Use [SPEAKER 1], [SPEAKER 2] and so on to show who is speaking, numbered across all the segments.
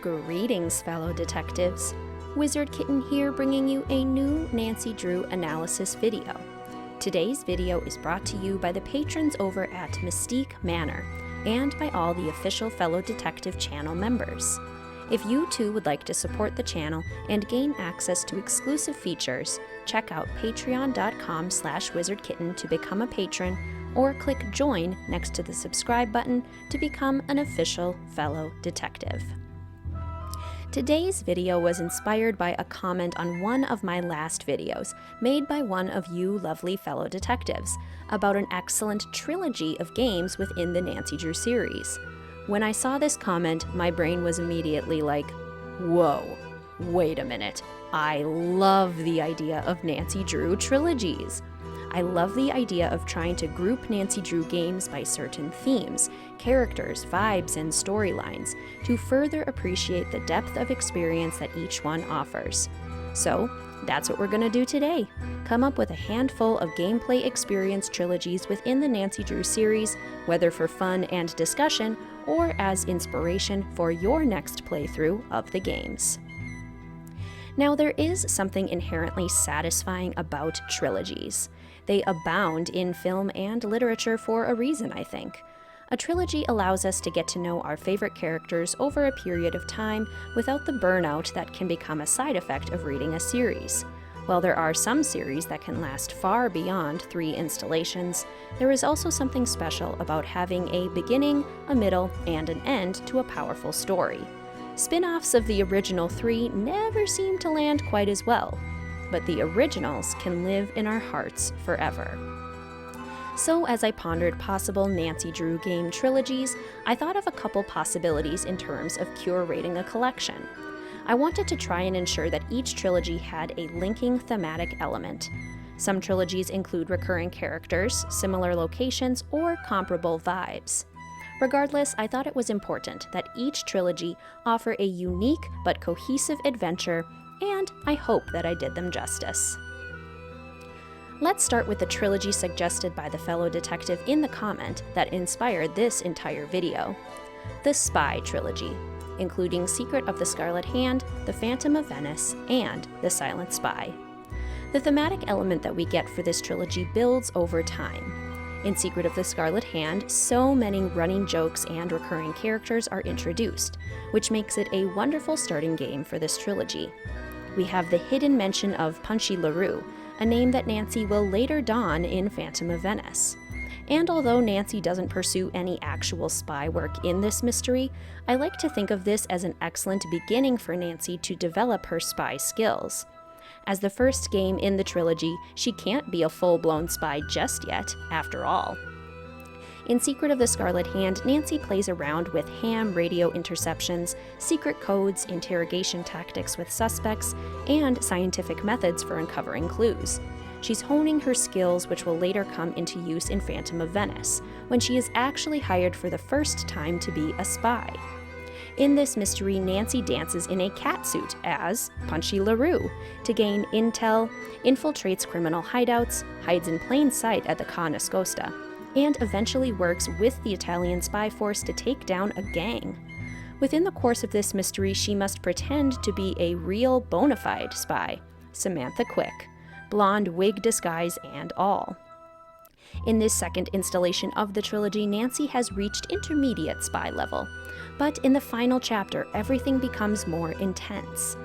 [SPEAKER 1] Greetings, fellow detectives. Wizard Kitten here, bringing you a new Nancy Drew analysis video. Today's video is brought to you by the patrons over at Mystique Manor and by all the official Fellow Detective channel members. If you too would like to support the channel and gain access to exclusive features, check out patreon.com/wizardkitten to become a patron, or click join next to the subscribe button to become an official fellow detective. Today's video was inspired by a comment on one of my last videos made by one of you lovely fellow detectives about an excellent trilogy of games within the Nancy Drew series. When I saw this comment, my brain was immediately like, whoa, wait a minute. I love the idea of Nancy Drew trilogies. I love the idea of trying to group Nancy Drew games by certain themes, characters, vibes, and storylines to further appreciate the depth of experience that each one offers. So, that's what we're going to do today. Come up with a handful of gameplay experience trilogies within the Nancy Drew series, whether for fun and discussion or as inspiration for your next playthrough of the games. Now, there is something inherently satisfying about trilogies. They abound in film and literature for a reason, I think. A trilogy allows us to get to know our favorite characters over a period of time without the burnout that can become a side effect of reading a series. While there are some series that can last far beyond 3 installations, there is also something special about having a beginning, a middle, and an end to a powerful story. Spin-offs of the original 3 never seem to land quite as well, but the originals can live in our hearts forever. So as I pondered possible Nancy Drew game trilogies, I thought of a couple possibilities in terms of curating a collection. I wanted to try and ensure that each trilogy had a linking thematic element. Some trilogies include recurring characters, similar locations, or comparable vibes. Regardless, I thought it was important that each trilogy offer a unique but cohesive adventure, and I hope that I did them justice. Let's start with the trilogy suggested by the fellow detective in the comment that inspired this entire video. The Spy Trilogy, including Secret of the Scarlet Hand, The Phantom of Venice, and The Silent Spy. The thematic element that we get for this trilogy builds over time. In Secret of the Scarlet Hand, so many running jokes and recurring characters are introduced, which makes it a wonderful starting game for this trilogy. We have the hidden mention of Punchy LaRue, a name that Nancy will later don in Phantom of Venice. And although Nancy doesn't pursue any actual spy work in this mystery, I like to think of this as an excellent beginning for Nancy to develop her spy skills. As the first game in the trilogy, she can't be a full-blown spy just yet, after all. In Secret of the Scarlet Hand, Nancy plays around with ham radio interceptions, secret codes, interrogation tactics with suspects, and scientific methods for uncovering clues. She's honing her skills, which will later come into use in Phantom of Venice, when she is actually hired for the first time to be a spy. In this mystery, Nancy dances in a catsuit as Punchy LaRue to gain intel, infiltrates criminal hideouts, hides in plain sight at the Ca' Nascosta, and eventually works with the Italian spy force to take down a gang. Within the course of this mystery, she must pretend to be a real bona fide spy, Samantha Quick, blonde wig disguise and all. In this second installation of the trilogy, Nancy has reached intermediate spy level, but in the final chapter, everything becomes more intense.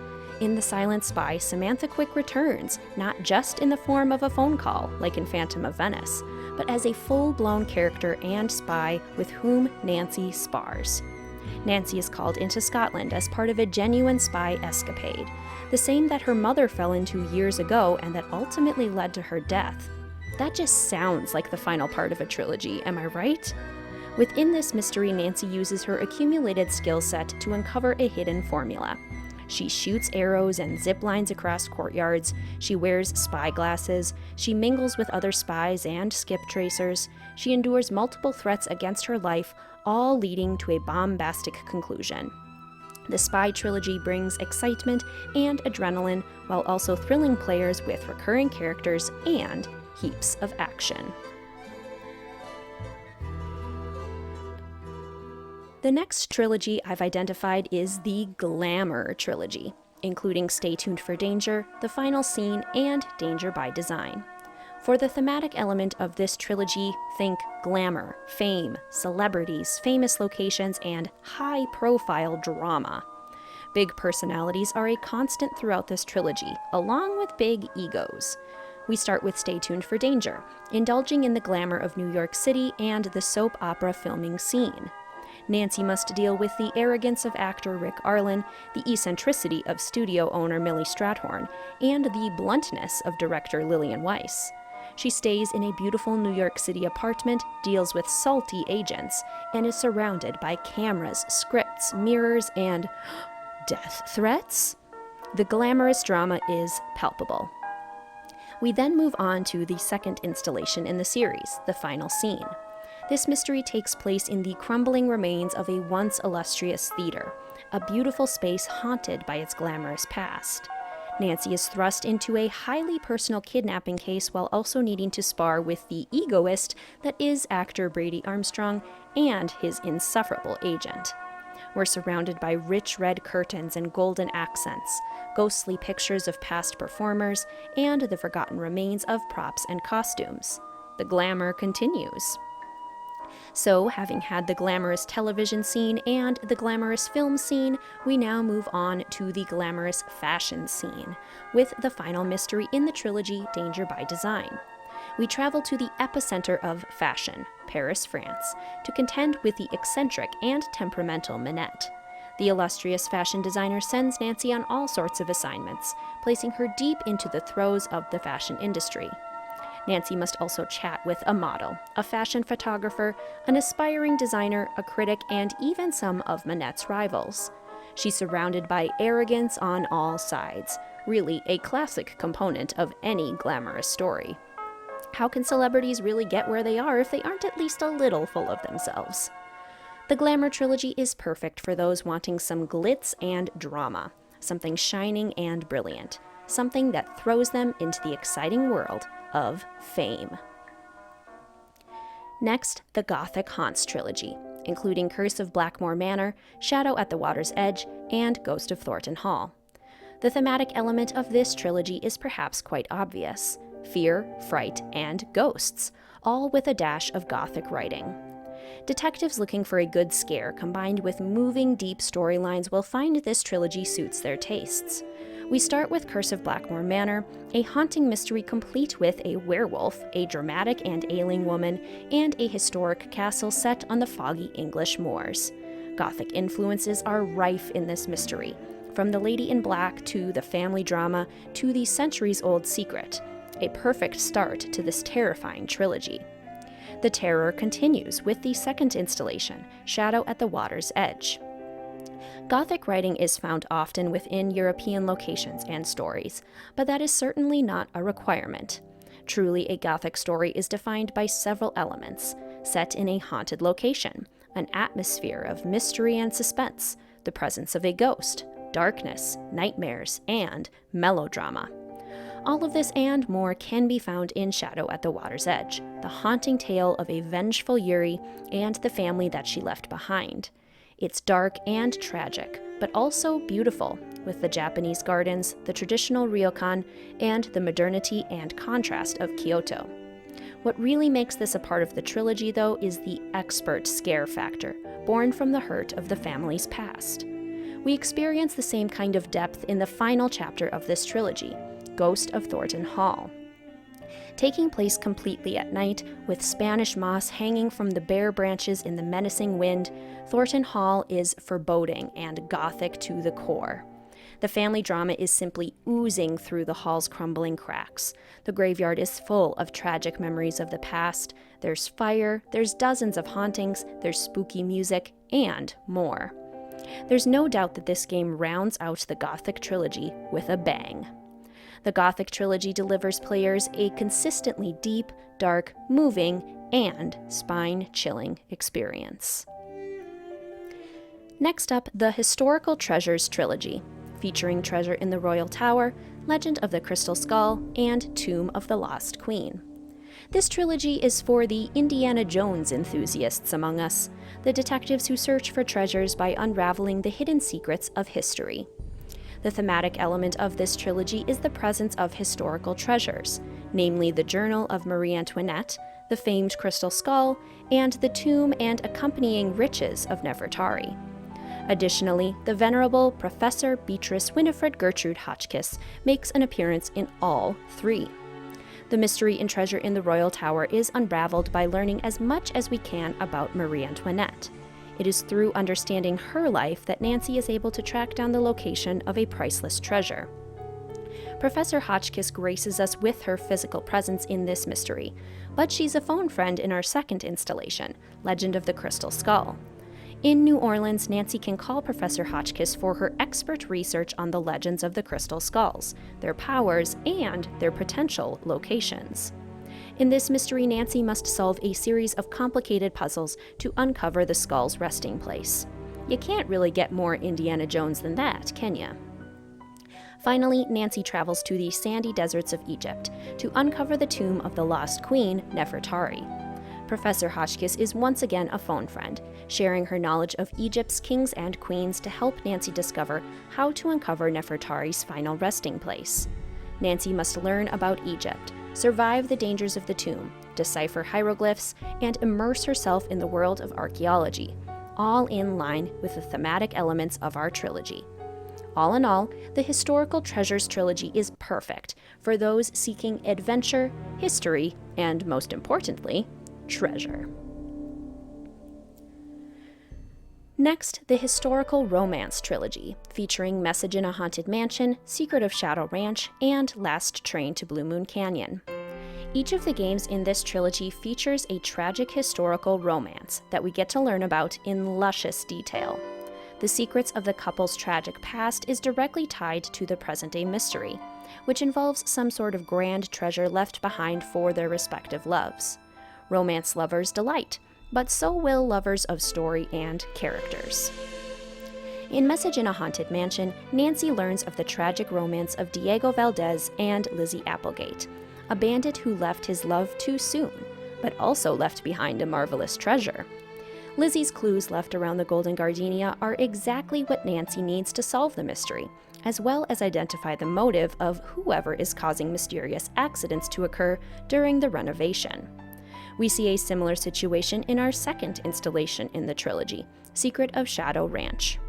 [SPEAKER 1] In The Silent Spy, Samantha Quick returns, not just in the form of a phone call, like in Phantom of Venice, but as a full-blown character and spy with whom Nancy spars. Nancy is called into Scotland as part of a genuine spy escapade, the same that her mother fell into years ago and that ultimately led to her death. That just sounds like the final part of a trilogy, am I right? Within this mystery, Nancy uses her accumulated skill set to uncover a hidden formula. She shoots arrows and zip lines across courtyards, she wears spy glasses, she mingles with other spies and skip tracers, she endures multiple threats against her life, all leading to a bombastic conclusion. The Spy Trilogy brings excitement and adrenaline while also thrilling players with recurring characters and heaps of action. The next trilogy I've identified is the Glamour trilogy, including Stay Tuned for Danger, The Final Scene, and Danger by Design. For the thematic element of this trilogy, think glamour, fame, celebrities, famous locations, and high-profile drama. Big personalities are a constant throughout this trilogy, along with big egos. We start with Stay Tuned for Danger, indulging in the glamour of New York City and the soap opera filming scene. Nancy must deal with the arrogance of actor Rick Arlen, the eccentricity of studio owner Millie Strathairn, and the bluntness of director Lillian Weiss. She stays in a beautiful New York City apartment, deals with salty agents, and is surrounded by cameras, scripts, mirrors, and death threats? The glamorous drama is palpable. We then move on to the second installation in the series, The Final Scene. This mystery takes place in the crumbling remains of a once illustrious theater, a beautiful space haunted by its glamorous past. Nancy is thrust into a highly personal kidnapping case while also needing to spar with the egoist that is actor Brady Armstrong and his insufferable agent. We're surrounded by rich red curtains and golden accents, ghostly pictures of past performers, and the forgotten remains of props and costumes. The glamour continues. So, having had the glamorous television scene and the glamorous film scene, we now move on to the glamorous fashion scene, with the final mystery in the trilogy, Danger by Design. We travel to the epicenter of fashion, Paris, France, to contend with the eccentric and temperamental Minette. The illustrious fashion designer sends Nancy on all sorts of assignments, placing her deep into the throes of the fashion industry. Nancy must also chat with a model, a fashion photographer, an aspiring designer, a critic, and even some of Minette's rivals. She's surrounded by arrogance on all sides, really a classic component of any glamorous story. How can celebrities really get where they are if they aren't at least a little full of themselves? The Glamour trilogy is perfect for those wanting some glitz and drama, something shining and brilliant, something that throws them into the exciting world of fame. Next, the Gothic Haunts trilogy, including Curse of Blackmore Manor, Shadow at the Water's Edge, and Ghost of Thornton Hall. The thematic element of this trilogy is perhaps quite obvious: fear, fright, and ghosts, all with a dash of Gothic writing. Detectives looking for a good scare combined with moving, deep storylines will find this trilogy suits their tastes. We start with Curse of Blackmore Manor, a haunting mystery complete with a werewolf, a dramatic and ailing woman, and a historic castle set on the foggy English moors. Gothic influences are rife in this mystery, from The Lady in Black to the family drama to the centuries-old secret. A perfect start to this terrifying trilogy. The terror continues with the second installation, Shadow at the Water's Edge. Gothic writing is found often within European locations and stories, but that is certainly not a requirement. Truly, a Gothic story is defined by several elements: set in a haunted location, an atmosphere of mystery and suspense, the presence of a ghost, darkness, nightmares, and melodrama. All of this and more can be found in Shadow at the Water's Edge, the haunting tale of a vengeful Yuri and the family that she left behind. It's dark and tragic, but also beautiful, with the Japanese gardens, the traditional ryokan, and the modernity and contrast of Kyoto. What really makes this a part of the trilogy, though, is the expert scare factor, born from the hurt of the family's past. We experience the same kind of depth in the final chapter of this trilogy, Ghost of Thornton Hall. Taking place completely at night, with Spanish moss hanging from the bare branches in the menacing wind, Thornton Hall is foreboding and Gothic to the core. The family drama is simply oozing through the hall's crumbling cracks. The graveyard is full of tragic memories of the past. There's fire, there's dozens of hauntings, there's spooky music, and more. There's no doubt that this game rounds out the Gothic trilogy with a bang. The Gothic trilogy delivers players a consistently deep, dark, moving, and spine-chilling experience. Next up, the Historical Treasures trilogy, featuring Treasure in the Royal Tower, Legend of the Crystal Skull, and Tomb of the Lost Queen. This trilogy is for the Indiana Jones enthusiasts among us, the detectives who search for treasures by unraveling the hidden secrets of history. The thematic element of this trilogy is the presence of historical treasures, namely the Journal of Marie Antoinette, the famed Crystal Skull, and the tomb and accompanying riches of Nefertari. Additionally, the venerable Professor Beatrice Winifred Gertrude Hotchkiss makes an appearance in all three. The mystery and treasure in the Royal Tower is unraveled by learning as much as we can about Marie Antoinette. It is through understanding her life that Nancy is able to track down the location of a priceless treasure. Professor Hotchkiss graces us with her physical presence in this mystery, but she's a phone friend in our second installation, Legend of the Crystal Skull. In New Orleans, Nancy can call Professor Hotchkiss for her expert research on the legends of the crystal skulls, their powers, and their potential locations. In this mystery, Nancy must solve a series of complicated puzzles to uncover the skull's resting place. You can't really get more Indiana Jones than that, can ya? Finally, Nancy travels to the sandy deserts of Egypt to uncover the tomb of the lost queen, Nefertari. Professor Hotchkiss is once again a phone friend, sharing her knowledge of Egypt's kings and queens to help Nancy discover how to uncover Nefertari's final resting place. Nancy must learn about Egypt, survive the dangers of the tomb, decipher hieroglyphs, and immerse herself in the world of archaeology, all in line with the thematic elements of our trilogy. All in all, the Historical Treasures trilogy is perfect for those seeking adventure, history, and most importantly, treasure. Next, the Historical Romance trilogy, featuring Message in a Haunted Mansion, Secret of Shadow Ranch, and Last Train to Blue Moon Canyon. Each of the games in this trilogy features a tragic historical romance that we get to learn about in luscious detail. The secrets of the couple's tragic past is directly tied to the present-day mystery, which involves some sort of grand treasure left behind for their respective loves. Romance lovers delight, but so will lovers of story and characters. In Message in a Haunted Mansion, Nancy learns of the tragic romance of Diego Valdez and Lizzie Applegate, a bandit who left his love too soon, but also left behind a marvelous treasure. Lizzie's clues left around the Golden Gardenia are exactly what Nancy needs to solve the mystery, as well as identify the motive of whoever is causing mysterious accidents to occur during the renovation. We see a similar situation in our second installation in the trilogy, Secret of Shadow Ranch.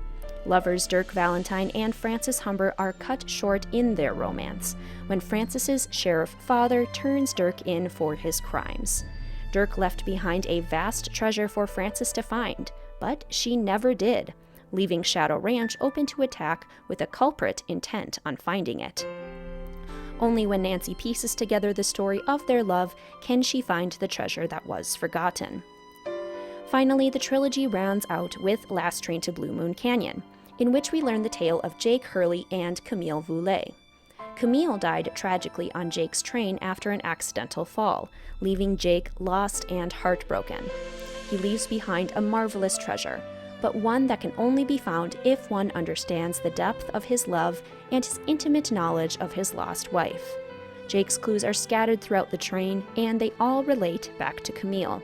[SPEAKER 1] Lovers Dirk Valentine and Frances Humber are cut short in their romance when Frances's sheriff father turns Dirk in for his crimes. Dirk left behind a vast treasure for Frances to find, but she never did, leaving Shadow Ranch open to attack with a culprit intent on finding it. Only when Nancy pieces together the story of their love can she find the treasure that was forgotten. Finally, the trilogy rounds out with Last Train to Blue Moon Canyon, in which we learn the tale of Jake Hurley and Camille Voulet. Camille died tragically on Jake's train after an accidental fall, leaving Jake lost and heartbroken. He leaves behind a marvelous treasure, but one that can only be found if one understands the depth of his love and his intimate knowledge of his lost wife. Jake's clues are scattered throughout the train, and they all relate back to Camille.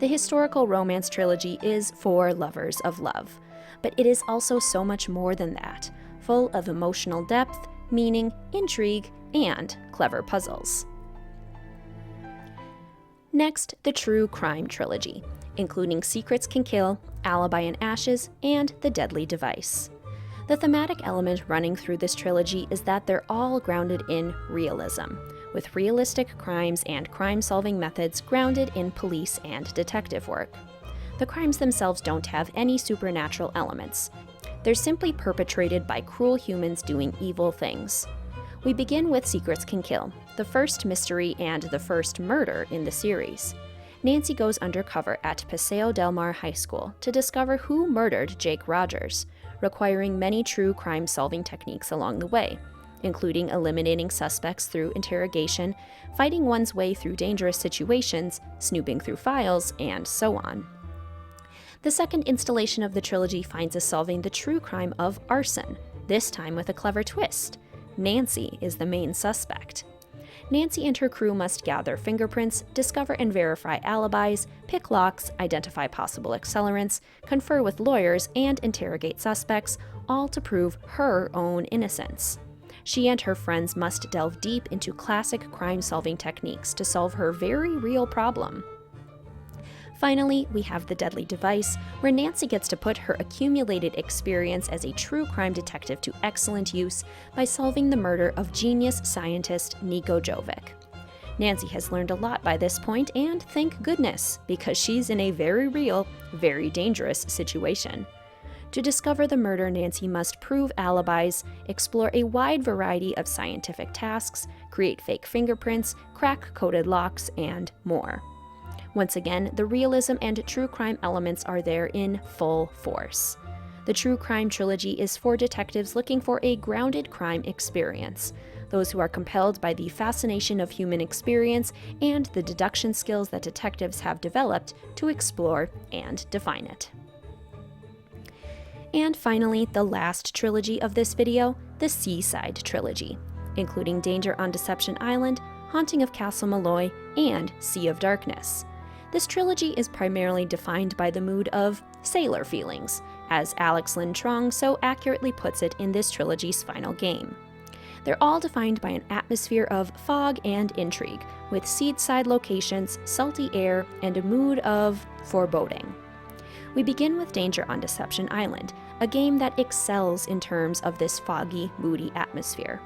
[SPEAKER 1] The Historical Romance trilogy is for lovers of love, but it is also so much more than that, full of emotional depth, meaning, intrigue, and clever puzzles. Next, the True Crime trilogy, including Secrets Can Kill, Alibi in Ashes, and The Deadly Device. The thematic element running through this trilogy is that they're all grounded in realism, with realistic crimes and crime-solving methods grounded in police and detective work. The crimes themselves don't have any supernatural elements. They're simply perpetrated by cruel humans doing evil things. We begin with Secrets Can Kill, the first mystery and the first murder in the series. Nancy goes undercover at Paseo Del Mar High School to discover who murdered Jake Rogers, requiring many true crime-solving techniques along the way, including eliminating suspects through interrogation, fighting one's way through dangerous situations, snooping through files, and so on. The second installation of the trilogy finds us solving the true crime of arson, this time with a clever twist. Nancy is the main suspect. Nancy and her crew must gather fingerprints, discover and verify alibis, pick locks, identify possible accelerants, confer with lawyers, and interrogate suspects, all to prove her own innocence. She and her friends must delve deep into classic crime-solving techniques to solve her very real problem. Finally, we have the deadly device, where Nancy gets to put her accumulated experience as a true crime detective to excellent use by solving the murder of genius scientist Nico Jovic. Nancy has learned a lot by this point, and thank goodness, because she's in a very real, very dangerous situation. To discover the murder, Nancy must prove alibis, explore a wide variety of scientific tasks, create fake fingerprints, crack coded locks, and more. Once again, the realism and true crime elements are there in full force. The True Crime Trilogy is for detectives looking for a grounded crime experience, those who are compelled by the fascination of human experience and the deduction skills that detectives have developed to explore and define it. And finally, the last trilogy of this video, the Seaside Trilogy, including Danger on Deception Island, Haunting of Castle Malloy, and Sea of Darkness. This trilogy is primarily defined by the mood of sailor feelings, as Alex Lynn Trong so accurately puts it in this trilogy's final game. They're all defined by an atmosphere of fog and intrigue, with seaside locations, salty air, and a mood of foreboding. We begin with Danger on Deception Island, a game that excels in terms of this foggy, moody atmosphere.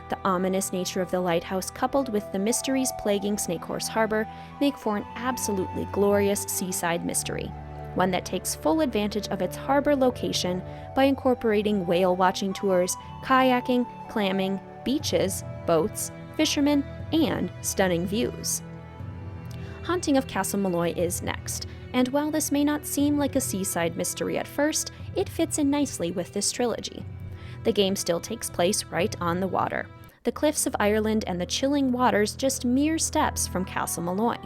[SPEAKER 1] The ominous nature of the lighthouse, coupled with the mysteries plaguing Snakehorse Harbor, make for an absolutely glorious seaside mystery, one that takes full advantage of its harbor location by incorporating whale-watching tours, kayaking, clamming, beaches, boats, fishermen, and stunning views. Haunting of Castle Malloy is next, and while this may not seem like a seaside mystery at first, it fits in nicely with this trilogy. The game still takes place right on the water. The cliffs of Ireland and the chilling waters just mere steps from Castle Malloy.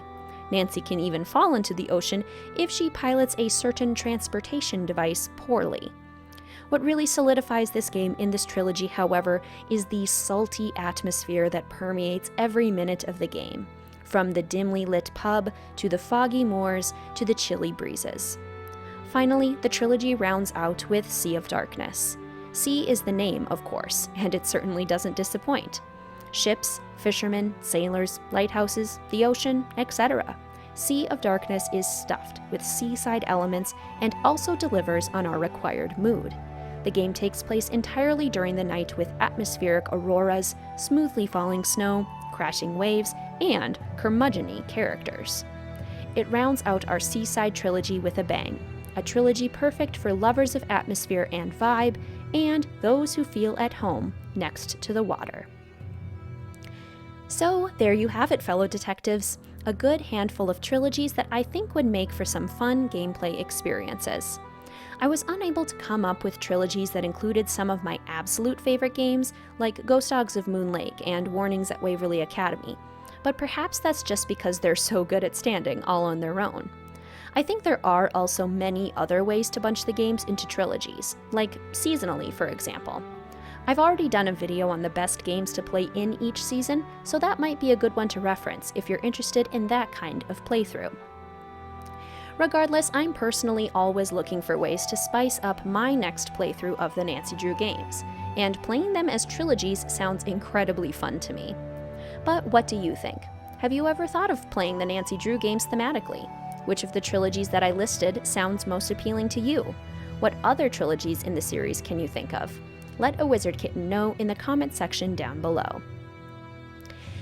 [SPEAKER 1] Nancy can even fall into the ocean if she pilots a certain transportation device poorly. What really solidifies this game in this trilogy, however, is the salty atmosphere that permeates every minute of the game, from the dimly lit pub to the foggy moors to the chilly breezes. Finally, the trilogy rounds out with Sea of Darkness. Sea is the name, of course, and it certainly doesn't disappoint. Ships, fishermen, sailors, lighthouses, the ocean, etc. Sea of Darkness is stuffed with seaside elements and also delivers on our required mood. The game takes place entirely during the night with atmospheric auroras, smoothly falling snow, crashing waves, and curmudgeon-y characters. It rounds out our Seaside trilogy with a bang, a trilogy perfect for lovers of atmosphere and vibe, and those who feel at home next to the water. So there you have it, fellow detectives, a good handful of trilogies that I think would make for some fun gameplay experiences. I was unable to come up with trilogies that included some of my absolute favorite games, like Ghost Dogs of Moon Lake and Warnings at Waverly Academy, but perhaps that's just because they're so good at standing all on their own. I think there are also many other ways to bunch the games into trilogies, like seasonally, for example. I've already done a video on the best games to play in each season, so that might be a good one to reference if you're interested in that kind of playthrough. Regardless, I'm personally always looking for ways to spice up my next playthrough of the Nancy Drew games, and playing them as trilogies sounds incredibly fun to me. But what do you think? Have you ever thought of playing the Nancy Drew games thematically? Which of the trilogies that I listed sounds most appealing to you? What other trilogies in the series can you think of? Let a Wizard Kitten know in the comment section down below.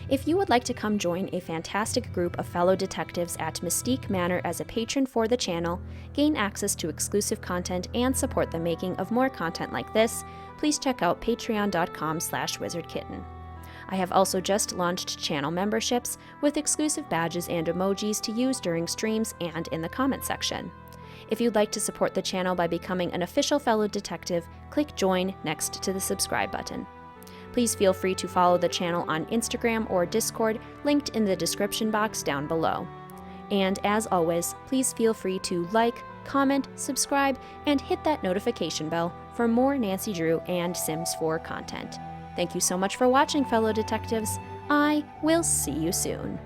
[SPEAKER 1] If you would like to come join a fantastic group of fellow detectives at Mystique Manor as a patron for the channel, gain access to exclusive content, and support the making of more content like this, please check out patreon.com/wizardkitten. I have also just launched channel memberships with exclusive badges and emojis to use during streams and in the comment section. If you'd like to support the channel by becoming an official fellow detective, click join next to the subscribe button. Please feel free to follow the channel on Instagram or Discord, linked in the description box down below. And as always, please feel free to like, comment, subscribe, and hit that notification bell for more Nancy Drew and Sims 4 content. Thank you so much for watching, fellow detectives. I will see you soon.